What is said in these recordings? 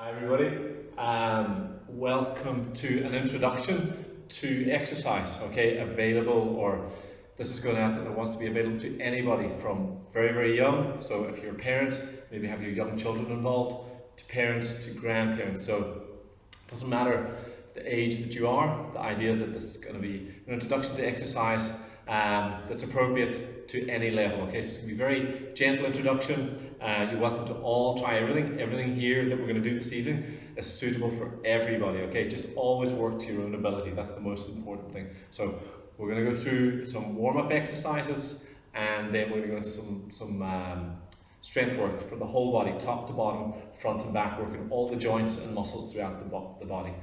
Hi everybody, welcome to an introduction to exercise, okay, available, or this is going out that wants to be available to anybody from very, very young, so if you're a parent, maybe have your young children involved, to parents, to grandparents, so it doesn't matter the age that you are, the idea is that this is going to be an introduction to exercise that's appropriate to any level, okay, so it's going to be a very gentle introduction. You're welcome to all try everything here that we're going to do this evening is suitable for everybody, okay, just always work to your own ability, that's the most important thing. So we're going to go through some warm-up exercises and then we're going to go into some strength work for the whole body, top to bottom, front and back, working all the joints and muscles throughout the body.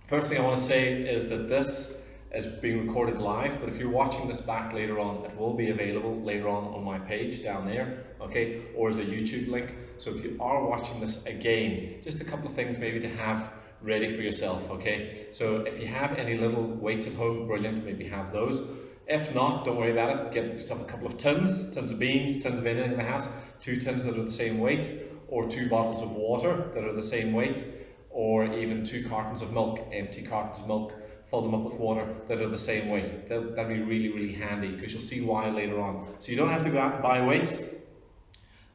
First thing I want to say is that this is being recorded live, but if you're watching this back later on, it will be available later on my page down there, okay, or as a YouTube link. So if you are watching this again, just a couple of things maybe to have ready for yourself, okay. So if you have any little weights at home, brilliant, maybe have those. If not, don't worry about it, get yourself a couple of tins of beans, tins of anything in the house, 2 tins that are the same weight, or 2 bottles of water that are the same weight, or even 2 cartons of milk, empty cartons of milk, fill them up with water that are the same weight. That'll be really, really handy because you'll see why later on. So you don't have to go out and buy weights.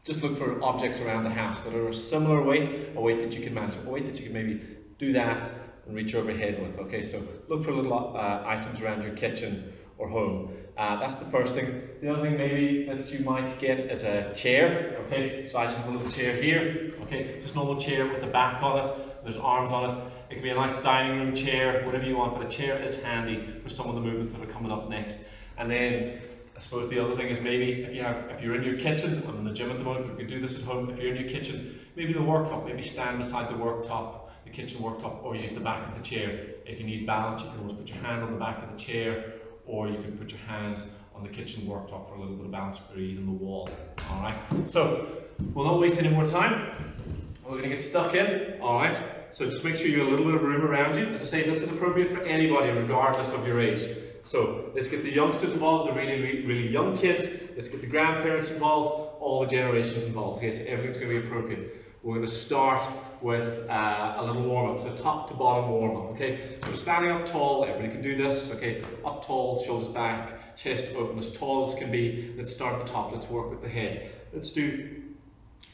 Just look for objects around the house that are a similar weight, a weight that you can manage, a weight that you can maybe do that and reach over your head with. Okay, so look for little items around your kitchen or home. That's the first thing. The other thing maybe that you might get is a chair. Okay, so I just have a little chair here. Okay, just normal chair with a back on it. There's arms on it. It can be a nice dining room chair, whatever you want, but a chair is handy for some of the movements that are coming up next. And then I suppose the other thing is maybe if you're in your kitchen, I'm in the gym at the moment, but you can do this at home. If you're in your kitchen, maybe the worktop, maybe stand beside the worktop, the kitchen worktop, or use the back of the chair. If you need balance, you can always put your hand on the back of the chair, or you can put your hand on the kitchen worktop for a little bit of balance, or even the wall. All right. So we'll not waste any more time. We're going to get stuck in. All right. So just make sure you have a little bit of room around you. As I say, this is appropriate for anybody, regardless of your age. So let's get the youngsters involved, the really, really young kids. Let's get the grandparents involved, all the generations involved. Okay, so everything's going to be appropriate. We're going to start with a little warm-up, so top to bottom warm-up. Okay, so standing up tall, everybody can do this. Okay, up tall, shoulders back, chest open, as tall as can be. Let's start at the top. Let's work with the head. Let's do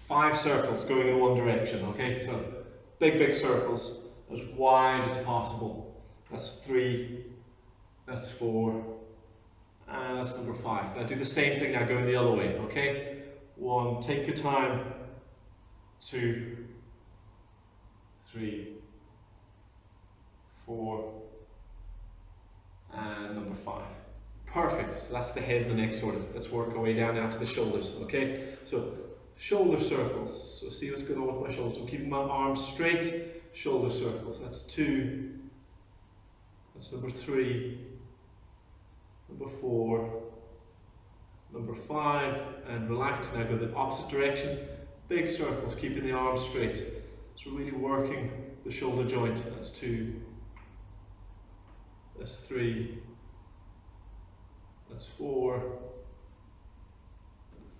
5 circles going in one direction. Okay, so big circles, as wide as possible. That's 3, that's 4, and that's number 5. Now do the same thing, now going the other way, okay? 1, take your time. 2, 3, 4, and number 5. Perfect, so that's the head and the neck sorted. Let's work our way down now to the shoulders, okay? So shoulder circles, so see what's going on with my shoulders. I'm keeping my arms straight, shoulder circles, that's 2, that's number 3, number 4, number 5, and relax, now go the opposite direction, big circles, keeping the arms straight. So really working the shoulder joint, that's 2, that's 3, that's 4,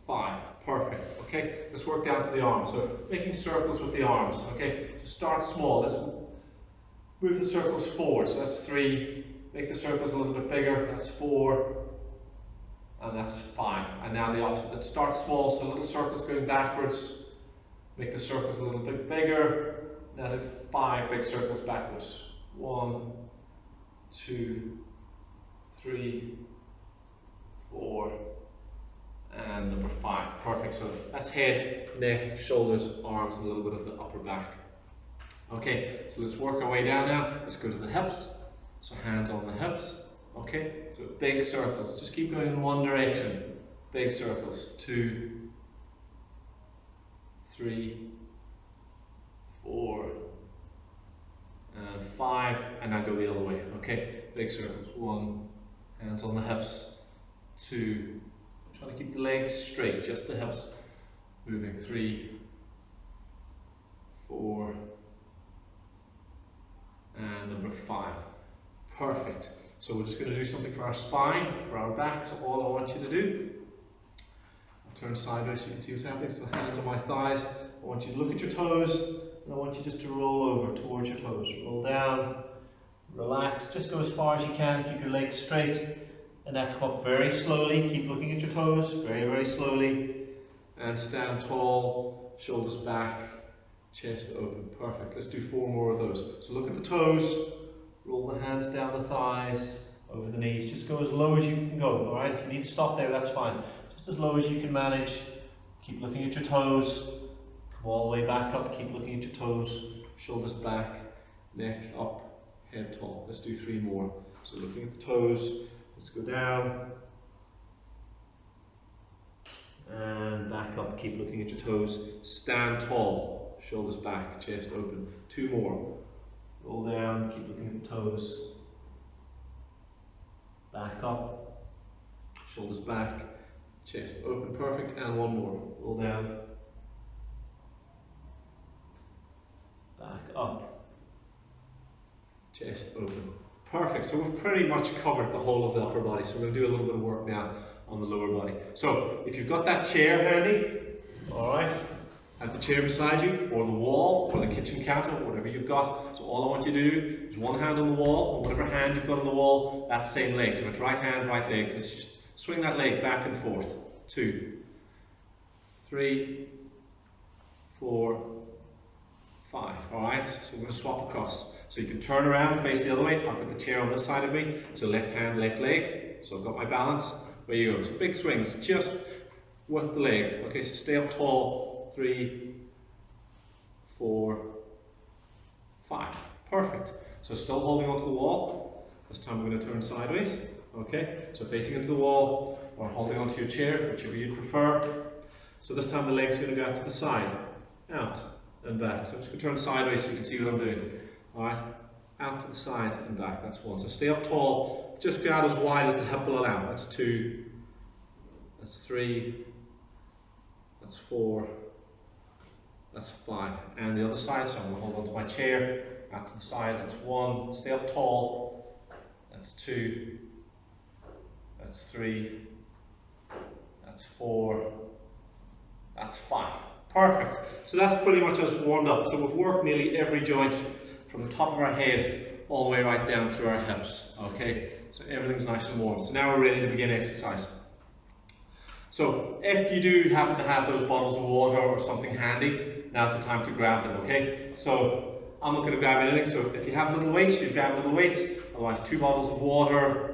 5. Perfect. Okay, let's work down to the arms. So making circles with the arms. Okay, to start small, let's move the circles forward. So that's 3. Make the circles a little bit bigger. That's 4, and that's 5. And now the opposite. Let's start small. So little circles going backwards. Make the circles a little bit bigger. Now do 5 big circles backwards. 1, 2, 3, 4. And number 5. Perfect. So that's head, neck, shoulders, arms, and a little bit of the upper back. Okay, so let's work our way down now. Let's go to the hips. So hands on the hips. Okay, so big circles. Just keep going in one direction. Big circles. 2, 3, 4, and 5. And now go the other way. Okay, big circles. 1, hands on the hips. 2, trying to keep the legs straight, just the hips moving. 3, 4, and number 5. Perfect. So we're just going to do something for our spine, for our back. So all I want you to do, I'll turn sideways so you can see what's happening. So hands on my thighs, I want you to look at your toes, and I want you just to roll over towards your toes. Roll down, relax, just go as far as you can, keep your legs straight, and now come up very slowly, keep looking at your toes, very, very slowly, and stand tall, shoulders back, chest open. Perfect. Let's do 4 more of those. So look at the toes, roll the hands down the thighs, over the knees, just go as low as you can go, alright? If you need to stop there, that's fine. Just as low as you can manage. Keep looking at your toes, come all the way back up, keep looking at your toes, shoulders back, neck up, head tall. Let's do 3 more. So looking at the toes, let's go down, and back up, keep looking at your toes, stand tall, shoulders back, chest open. 2 more. Roll down, keep looking at the toes, back up, shoulders back, chest open. Perfect. And 1 more. Roll down, back up, chest open. Perfect. So we've pretty much covered the whole of the upper body. So we're going to do a little bit of work now on the lower body. So if you've got that chair handy, alright, have the chair beside you, or the wall, or the kitchen counter, whatever you've got. So all I want you to do is 1 hand on the wall, or whatever hand you've got on the wall, that same leg. So it's right hand, right leg. Let's just swing that leg back and forth. 2, 3, 4, 5. Alright, so we're going to swap across. So you can turn around and face the other way. I've got the chair on this side of me. So left hand, left leg. So I've got my balance. There you go. So big swings, just with the leg. Okay, so stay up tall. 3, 4, 5. Perfect. So still holding onto the wall. This time we're going to turn sideways. Okay, so facing into the wall or holding onto your chair, whichever you prefer. So this time the leg's going to go out to the side, out and back. So I'm just going to turn sideways so you can see what I'm doing. Alright, out to the side and back. That's 1. So stay up tall. Just go out as wide as the hip will allow. That's 2. That's 3. That's 4. That's 5. And the other side, so I'm going to hold on to my chair, out to the side, that's 1. Stay up tall. That's 2. That's 3. That's 4. That's 5. Perfect. So that's pretty much us warmed up. So we've worked nearly every joint from the top of our head all the way right down through our hips. Okay, so everything's nice and warm. So now we're ready to begin exercise. So if you do happen to have those bottles of water or something handy, now's the time to grab them, okay? So I'm not going to grab anything, so if you have little weights, you grab little weights, otherwise 2 bottles of water,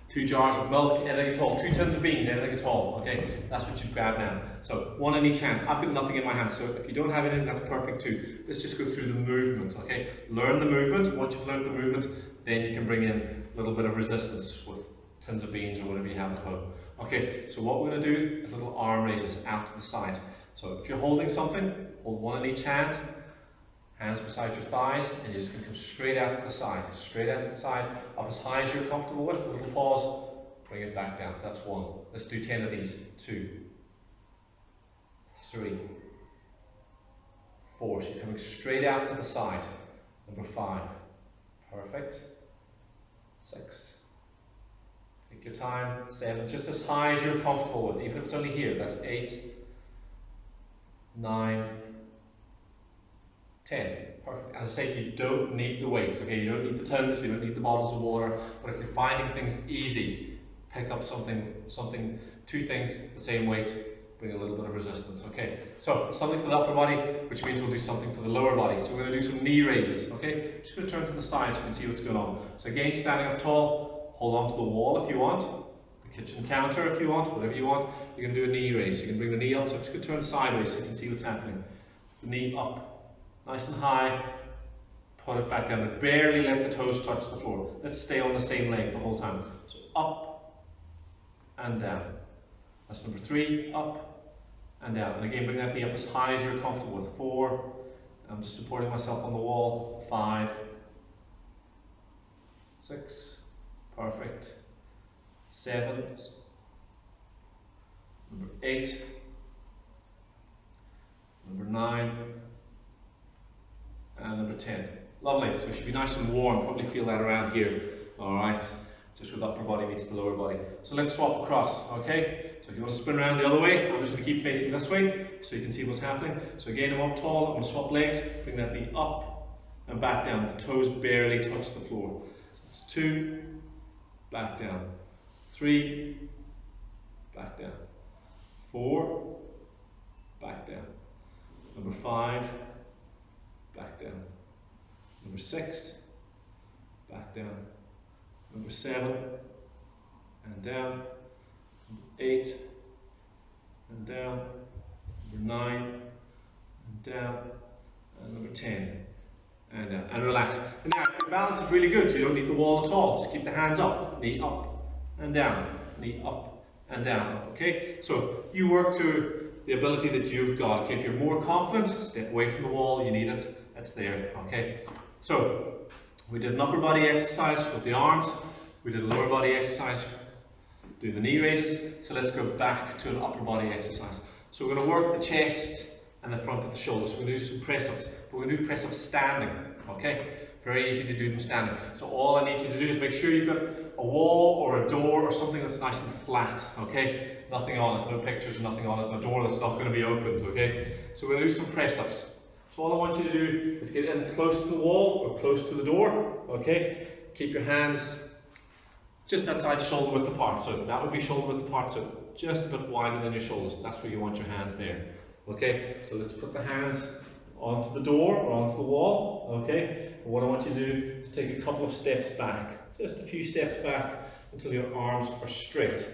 2 jars of milk, anything at all, 2 tins of beans, anything at all, okay? That's what you grab now. So 1 in each hand. I've got nothing in my hand, so if you don't have anything, that's perfect too. Let's just go through the movement, okay? Learn the movement. Once you've learned the movement, then you can bring in a little bit of resistance with tins of beans or whatever you have at home. Okay, so what we're going to do is little arm raises out to the side. So if you're holding something, hold 1 in each hand, hands beside your thighs, and you're just going to come straight out to the side, up as high as you're comfortable with, a little pause, bring it back down. So that's 1. Let's do 10 of these. 2, 3, 4. So you're coming straight out to the side. Number 5. Perfect. 6. Take your time. 7. Just as high as you're comfortable with, even if it's only here. That's 8. 9, 10. Perfect. As I say, you don't need the weights, okay? You don't need the tins, you don't need the bottles of water, but if you're finding things easy, pick up something, 2 things, the same weight, bring a little bit of resistance, okay? So, something for the upper body, which means we'll do something for the lower body. So we're going to do some knee raises, okay? I'm just going to turn to the side so you can see what's going on. So again, standing up tall, hold on to the wall if you want, the kitchen counter if you want, whatever you want. You can do a knee raise. You can bring the knee up, so I'm just going to turn sideways so you can see what's happening. The knee up, nice and high, put it back down, but barely let the toes touch the floor. Let's stay on the same leg the whole time. So up and down. That's number 3, up and down. And again, bring that knee up as high as you're comfortable with. 4, I'm just supporting myself on the wall. 5, 6, perfect. 7, number 8, number 9, and number 10. Lovely. So it should be nice and warm. Probably feel that around here. Alright. Just where the upper body meets the lower body. So let's swap across, okay? So if you want to spin around the other way, I'm just going to keep facing this way so you can see what's happening. So again, I'm up tall, I'm going to swap legs, bring that knee up and back down. The toes barely touch the floor. So it's 2, back down, 3, back down, 4, back down, number 5, back down, number 6, back down, number 7, and down, number 8, and down, number 9, and down, and number 10, and down, and relax. And now, if your balance is really good, you don't need the wall at all. Just keep the hands up, knee up and down, knee up and down. Okay, so you work to the ability that you've got. Okay, if you're more confident, step away from the wall. You need it. That's there. Okay, so we did an upper body exercise with the arms. We did a lower body exercise doing the knee raises. So let's go back to an upper body exercise. So we're going to work the chest and the front of the shoulders. We're going to do some press ups. We're going to do press ups standing. Okay, very easy to do them standing. So all I need you to do is make sure you've got a wall or a door or something that's nice and flat. Okay, nothing on it, no pictures, nothing on it, a door that's not going to be opened. Okay, so we're going to do some press ups. So all I want you to do is get in close to the wall or close to the door. Okay, keep your hands just outside shoulder width apart. So that would be shoulder width apart, so just a bit wider than your shoulders. That's where you want your hands there. Okay, so let's put the hands onto the door or onto the wall. Okay, and what I want you to do is take a couple of steps back, just a few steps back until your arms are straight.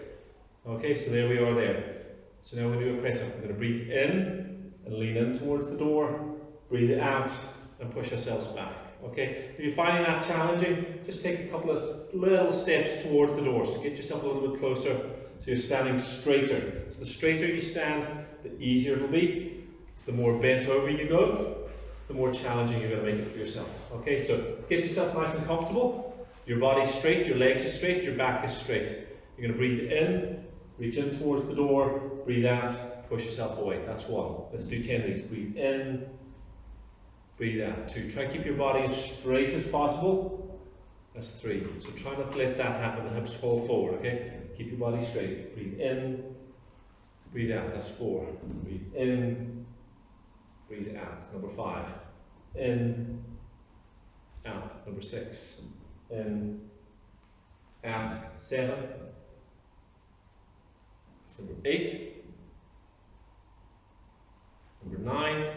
Okay, so there we are there. So now we do a press up. We're going to breathe in and lean in towards the door, breathe out and push ourselves back. Okay, if you're finding that challenging, just take a couple of little steps towards the door. So get yourself a little bit closer so you're standing straighter. So the straighter you stand, the easier it'll be. The more bent over you go, the more challenging you're going to make it for yourself. Okay, so get yourself nice and comfortable. Your body's straight, your legs are straight, your back is straight. You're going to breathe in, reach in towards the door, breathe out, push yourself away. That's 1. Let's do 10 of these. Breathe in, breathe out. 2. Try to keep your body as straight as possible. That's 3. So try not to let that happen, the hips fall forward. Okay, keep your body straight. Breathe in, breathe out. That's 4. Breathe in, breathe out. Number 5. In, out. Number 6. In, out. 7. That's number 8. Number 9.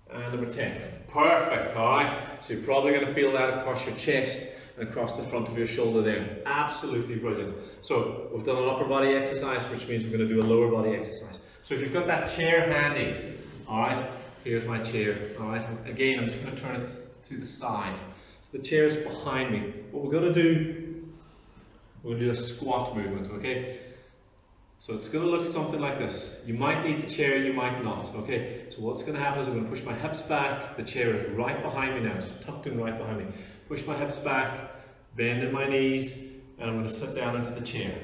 And number 10. Perfect, alright. So you're probably going to feel that across your chest and across the front of your shoulder there. Absolutely brilliant. So we've done an upper body exercise, which means we're going to do a lower body exercise. So if you've got that chair handy, alright, here's my chair, alright, again I'm just going to turn it to the side. So the chair is behind me. What we're going to do, we're going to do a squat movement, okay? So it's going to look something like this. You might need the chair, you might not, okay? So what's going to happen is I'm going to push my hips back, the chair is right behind me now, it's tucked in right behind me. Push my hips back, bend in my knees, and I'm going to sit down into the chair,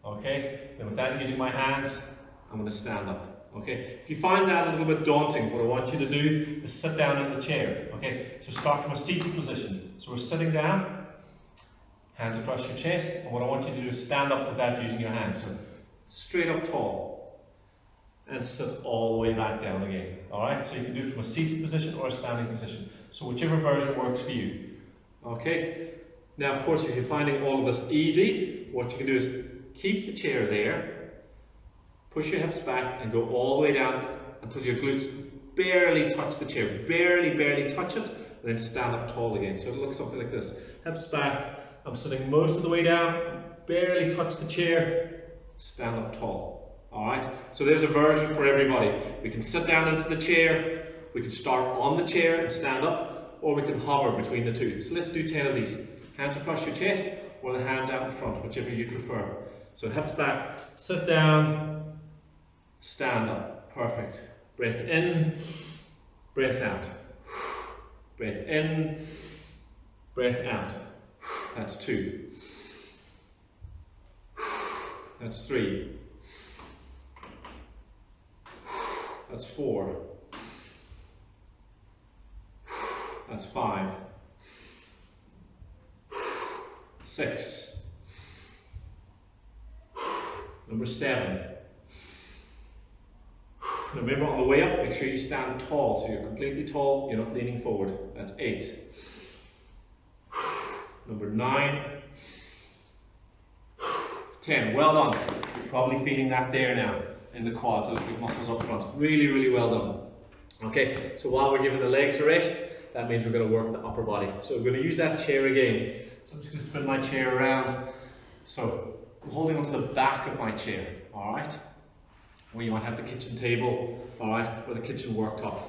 okay? And without using my hands, I'm going to stand up, okay? If you find that a little bit daunting, what I want you to do is sit down in the chair, okay? So start from a seated position. So we're sitting down, hands across your chest, and what I want you to do is stand up without using your hands. So straight up tall, and sit all the way back down again, alright? So you can do it from a seated position or a standing position. So whichever version works for you, okay? Now, of course, if you're finding all of this easy, what you can do is keep the chair there, push your hips back and go all the way down until your glutes barely touch the chair, barely touch it, and then stand up tall again. So it'll look something like this. Hips back, I'm sitting most of the way down, barely touch the chair, stand up tall. Alright, so there's a version for everybody. We can sit down into the chair, we can start on the chair and stand up, or we can hover between the two. So let's do 10 of these. Hands across your chest, or the hands out in front, whichever you prefer. So hips back, sit down, stand up. Perfect. Breath in, breath out. Breath in, breath out. That's 2. That's 3. That's 4. That's 5. 6. Number 7. Remember, on the way up, make sure you stand tall, so you're completely tall, you're not leaning forward. That's 8. Number 9. 10. Well done. You're probably feeling that there now in the quads, those big muscles up front. Really, really well done. Okay, so while we're giving the legs a rest, that means we're going to work the upper body. So we're going to use that chair again. So I'm just going to spin my chair around. So I'm holding onto the back of my chair, alright? Or you might have the kitchen table, alright, or the kitchen worktop.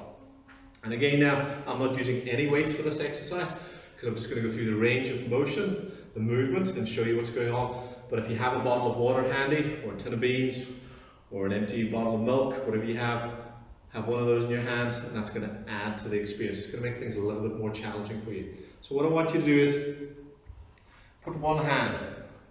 And again now, I'm not using any weights for this exercise, because I'm just going to go through the range of motion, the movement, and show you what's going on. But if you have a bottle of water handy, or a tin of beans, or an empty bottle of milk, whatever you have one of those in your hands, and that's going to add to the experience. It's going to make things a little bit more challenging for you. So what I want you to do is put one hand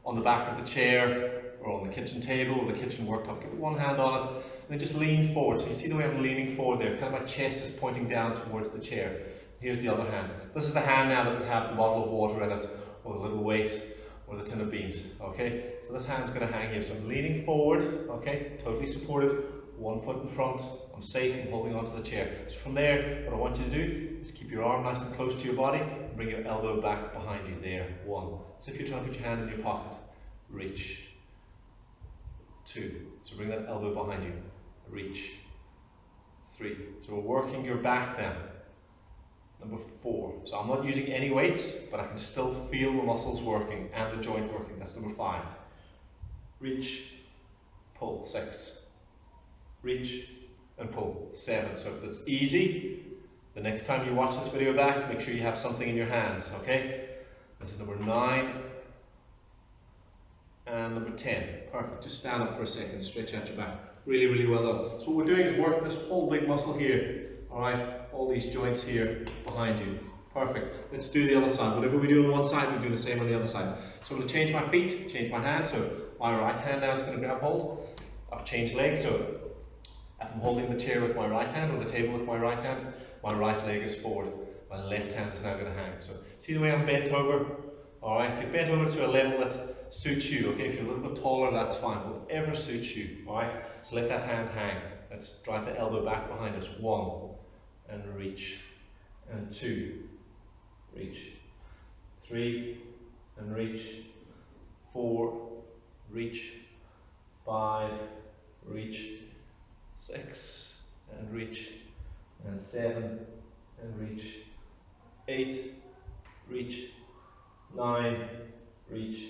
on the back of the chair, or on the kitchen table, or the kitchen worktop. Give one hand on it, and then just lean forward. So you see the way I'm leaning forward there, kind of my chest is pointing down towards the chair. Here's the other hand. This is the hand now that would have the bottle of water in it, or the little weight, or the tin of beans. Okay, so this hand's going to hang here. So I'm leaning forward, okay, totally supported, one foot in front. I'm safe, I'm holding onto the chair. So from there, what I want you to do is keep your arm nice and close to your body, and bring your elbow back behind you. There, 1. So if you're trying to put your hand in your pocket, reach. 2. So bring that elbow behind you, reach. 3. So we're working your back now. Number 4. So I'm not using any weights, but I can still feel the muscles working and the joint working. That's number 5. Reach, pull. 6. Reach and pull. 7. So if it's easy, the next time you watch this video back, make sure you have something in your hands, okay? This is number 9 and number 10. Perfect. Just stand up for a second, stretch out your back. Really, really well done. So what we're doing is working this whole big muscle here, alright? All these joints here behind you. Perfect. Let's do the other side. Whatever we do on one side, we do the same on the other side. So I'm going to change my feet, change my hand. So my right hand now is going to grab hold. I've changed legs, so if I'm holding the chair with my right hand or the table with my right leg is forward. My left hand is now going to hang. So see the way I'm bent over? Alright, get bent over to a level that suits you. Okay, if you're a little bit taller, that's fine. Whatever suits you. Alright, so let that hand hang. Let's drive the elbow back behind us. 1 and reach. And 2, reach. 3 and reach. 4, reach. 5, reach. 6 and reach. And 7 and reach. 8, reach. 9, reach.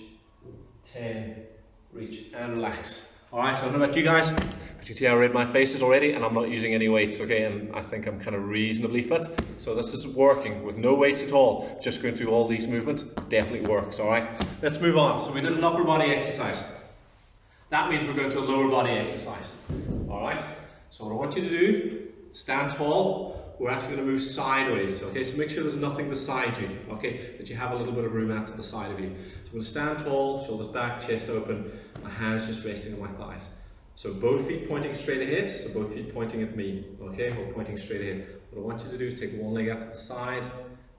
10, reach, and relax. Alright, so I don't know about you guys, but you see how red my face is already, and I'm not using any weights, okay, and I think I'm kind of reasonably fit. So this is working with no weights at all, just going through all these movements, definitely works, alright. Let's move on. So we did an upper body exercise. That means we're going to a lower body exercise, alright. So what I want you to do, stand tall. We're actually going to move sideways, okay, so make sure there's nothing beside you, okay, that you have a little bit of room out to the side of you. So I'm going to stand tall, shoulders back, chest open, my hands just resting on my thighs. So both feet pointing straight ahead, so both feet pointing at me, okay, or pointing straight ahead. What I want you to do is take one leg out to the side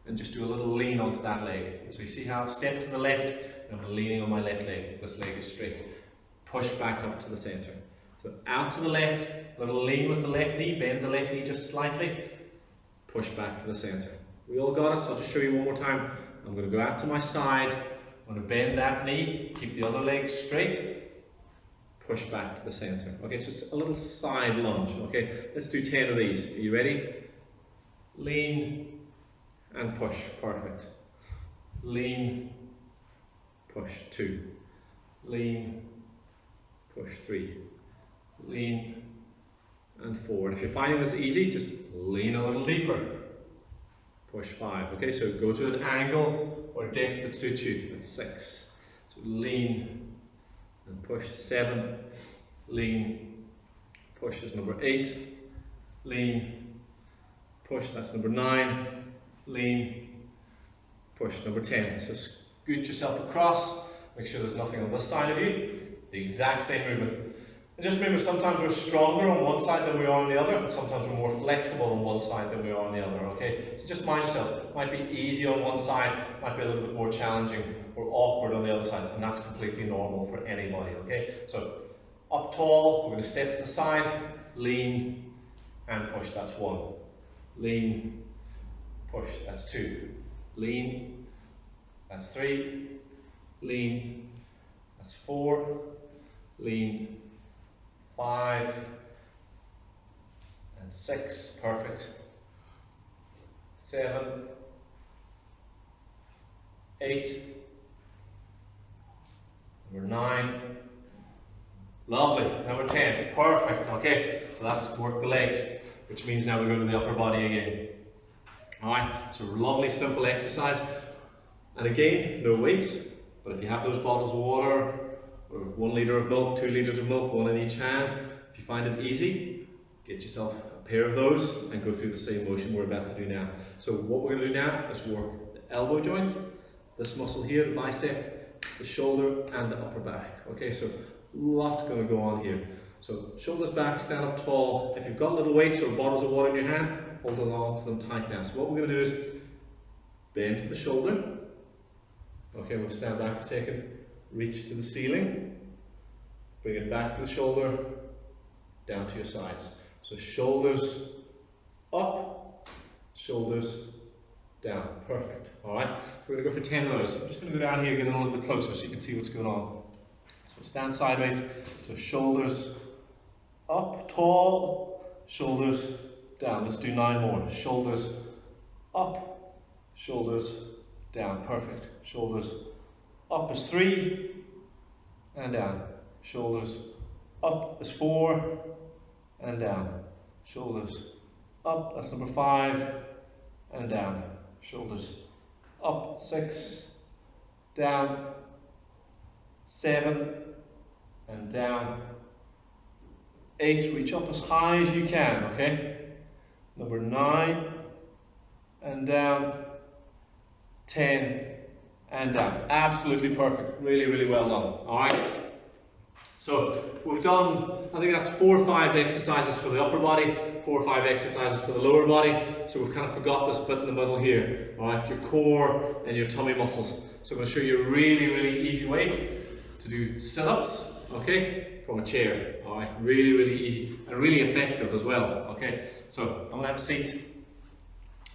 and just do a little lean onto that leg. So you see how I've stepped to the left, and I'm leaning on my left leg, this leg is straight. Push back up to the center. So out to the left, a little lean with the left knee, bend the left knee just slightly. Push back to the center. We all got it, so I'll just show you one more time. I'm going to go out to my side, I'm going to bend that knee, keep the other leg straight, push back to the center. Okay, so it's a little side lunge. Okay, let's do 10 of these. Are you ready? Lean and push. Perfect. Lean, push. 2. Lean, push. 3. Lean and 4. And if you're finding this easy, just lean a little deeper. Push. 5. Okay, so go to an angle or depth that suits you. That's 6. So lean and push. 7. Lean, push is number 8. Lean, push, that's number 9. Lean, push, number 10. So scoot yourself across. Make sure there's nothing on this side of you. The exact same movement. And just remember, sometimes we're stronger on one side than we are on the other, but sometimes we're more flexible on one side than we are on the other, okay? So just mind yourself, it might be easy on one side, might be a little bit more challenging or awkward on the other side, and that's completely normal for anybody, okay? So up tall, we're going to step to the side, lean and push, that's 1. Lean, push, that's 2. Lean, that's 3. Lean, that's 4. Lean, 5 and 6, perfect. 7, 8, number 9, lovely, number 10, perfect, okay, so that's work the legs, which means now we go to the upper body again. Alright, so lovely simple exercise, and again, no weights, but if you have those bottles of water, or 1 litre of milk, 2 litres of milk, 1 in each hand, if you find it easy, get yourself a pair of those and go through the same motion we're about to do now. So what we're going to do now is work the elbow joint, this muscle here, the bicep, the shoulder and the upper back. Okay, so lots going to go on here. So shoulders back, stand up tall. If you've got little weights or bottles of water in your hand, hold on to them tight now. So what we're going to do is bend to the shoulder. Okay, we'll stand back a second. Reach to the ceiling. Bring it back to the shoulder, down to your sides. So shoulders up, shoulders down. Perfect. Alright, we're going to go for 10 of those. I'm just going to go down here, get a little bit closer so you can see what's going on. So stand sideways, so shoulders up, tall, shoulders down. Let's do 9 more. Shoulders up, shoulders down. Perfect. Shoulders up is 3 and down. Shoulders up is 4 and down. Shoulders up, that's number 5 and down. Shoulders up, 6, down, 7 and down, 8, reach up as high as you can, okay? Number 9 and down, 10 and down. Absolutely perfect, really, really well done, alright? So we've done, I think that's 4 or 5 exercises for the upper body, 4 or 5 exercises for the lower body. So we've kind of forgot this bit in the middle here, alright, your core and your tummy muscles. So I'm going to show you a really, really easy way to do sit-ups, okay, from a chair, alright, really, really easy and really effective as well, okay. So I'm going to have a seat,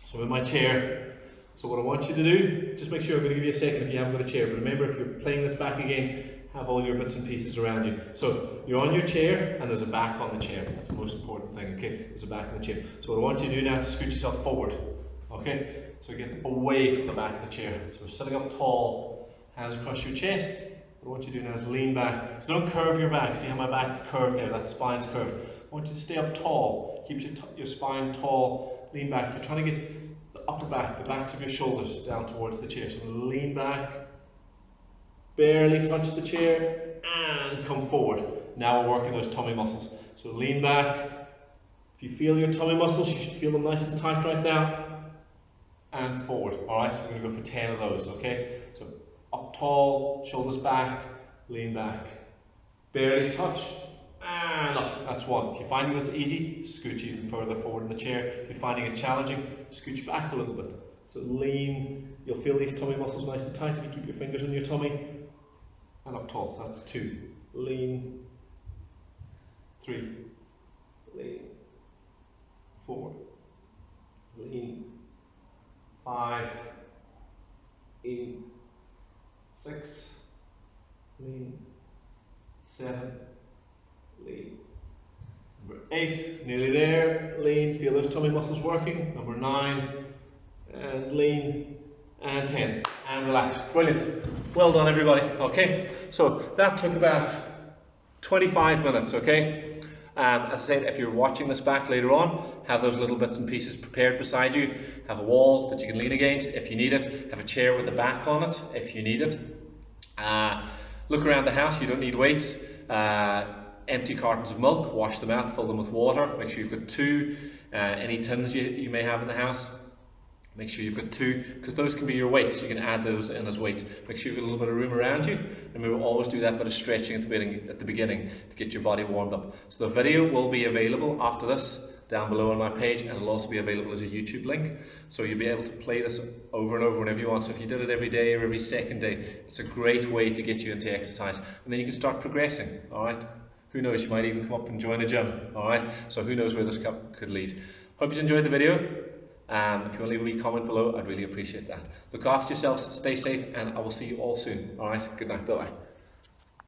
so in my chair. So what I want you to do, just make sure, I'm going to give you a second if you haven't got a chair, but remember if you're playing this back again, have all your bits and pieces around you. So you're on your chair and there's a back on the chair. That's the most important thing, okay? There's a back on the chair. So what I want you to do now is scoot yourself forward, okay? So get away from the back of the chair. So we're sitting up tall, hands across your chest. What I want you to do now is lean back. So don't curve your back. See how my back's curved there? That spine's curved. I want you to stay up tall. Keep your spine tall. Lean back. You're trying to get the upper back, the backs of your shoulders down towards the chair. So lean back. Barely touch the chair and come forward. Now we're working those tummy muscles. So lean back. If you feel your tummy muscles, you should feel them nice and tight right now. And forward. Alright, so we're going to go for 10 of those, okay? So up tall, shoulders back, lean back. Barely touch and up. That's 1. If you're finding this easy, scooch even further forward in the chair. If you're finding it challenging, scooch back a little bit. So lean. You'll feel these tummy muscles nice and tight if you keep your fingers on your tummy. And up tall, so that's 2. Lean, 3, lean, 4, lean, 5, lean, 6, lean, 7, lean, number 8, nearly there, lean, feel those tummy muscles working, number 9, and lean, and 10, and relax. Brilliant. Well done, everybody. Okay, so that took about 25 minutes, okay? As I said, if you're watching this back later on, have those little bits and pieces prepared beside you. Have a wall that you can lean against if you need it. Have a chair with a back on it if you need it. Look around the house, you don't need weights. Empty cartons of milk, wash them out, fill them with water. Make sure you've got 2. Any tins you may have in the house. Make sure you've got 2, because those can be your weights. You can add those in as weights. Make sure you've got a little bit of room around you. And we will always do that bit of stretching at the beginning to get your body warmed up. So the video will be available after this down below on my page, and it'll also be available as a YouTube link. So you'll be able to play this over and over whenever you want. So if you did it every day or every second day, it's a great way to get you into exercise. And then you can start progressing, alright? Who knows, you might even come up and join a gym. Alright, so who knows where this could lead. Hope you enjoyed the video. If you want to leave a wee comment below, I'd really appreciate that. Look after yourselves, stay safe, and I will see you all soon. Alright, good night, bye bye.